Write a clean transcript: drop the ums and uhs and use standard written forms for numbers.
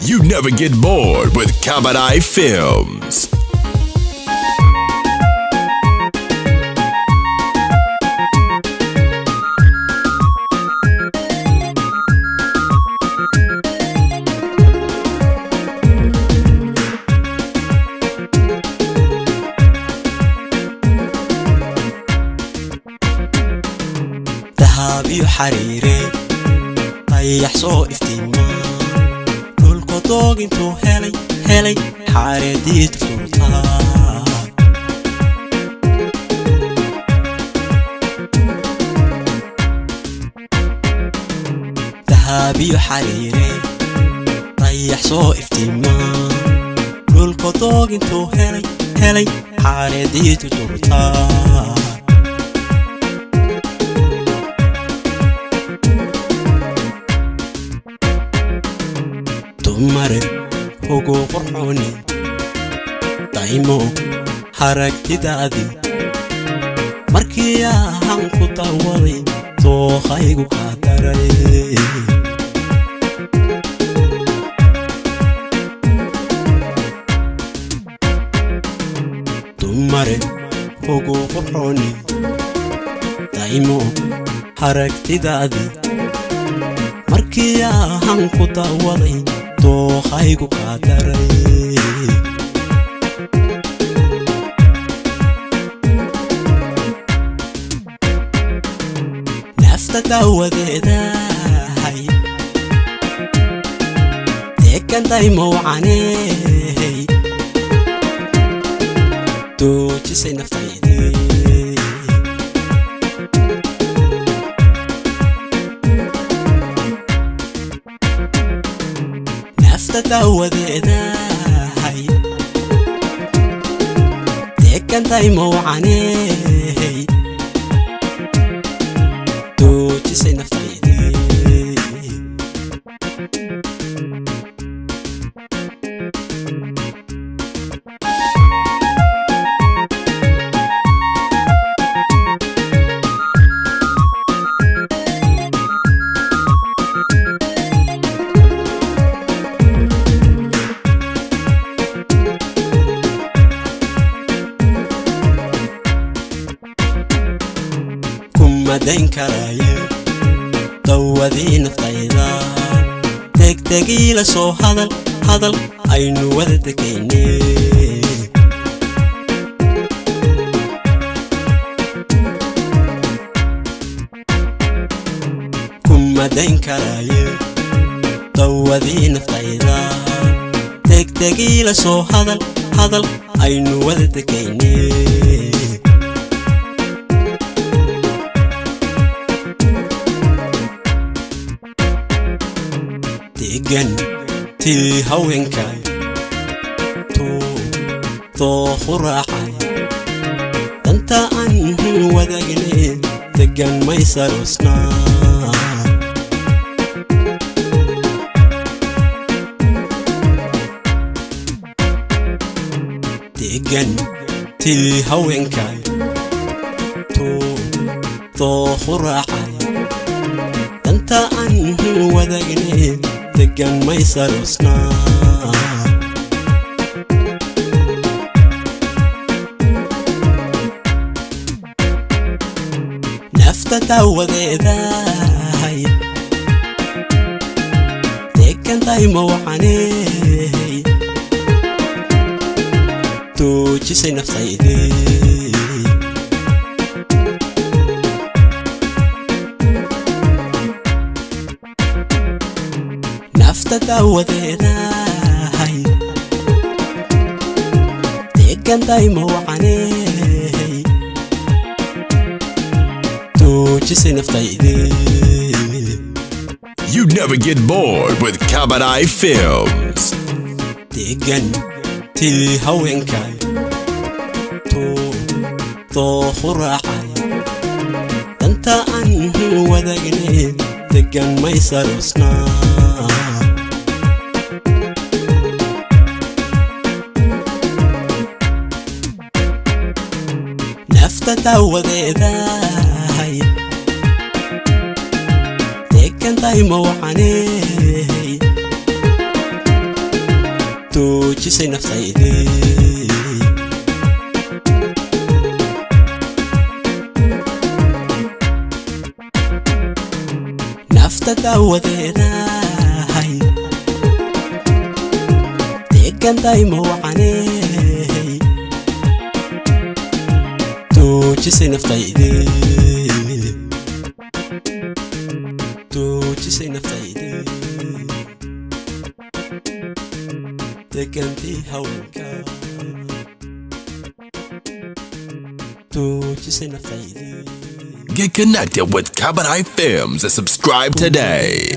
You never get bored with Kabarai Films. ذهبي حريري طيح صو افتيما كل قطوق انتو هلي حاردي تفرطا ذهبي حريري طيح صو افتيما كل قطوق انتو هلي حاردي تفرطا dumare ugu qurxooni daymo haragtidaadi markii aan ku tawaday tookhaygu ka daray dumare ugu qurxooni daymo haragtidaadi markii aan ku tawaday tookhaygu ka daray nafta dawadeeda hay deekantay mawcaney doojisay naftayde dawadeeda hay deekantay mawcaney doojisay naftayde مدين كرايه دودي نفتيدا دقدقي لسو هذل aynu wada degaynay kuma dayn karaaye dawadii naftayda degdegii la soo hadal aynu wada degaynay degan tii haweenkay تو خراحي انت عنه ودقني دقن ما يسرسنا دقن تي هوينكاي تو خراحي انت عنه ودقني دقن ما يسرسنا tawadeeda hay deekantay mawcaney doojisay naftayde nafta tawadeeda hay deekantay mawcaney You never get bored with Kabarai Films. Degan til haweenkay to khuraxay anta anhu wadagne degan may sarosna nafta tawadeeda hay degan tay mawcaney توجسي نفتيدي نفتا داودينا هاي تيجان دايما وعني توجسي نفتيدي توجسي نفتيدي تيجانتي هونكا توجسي نفتيدي Get connected with Kabadai Films and subscribe today.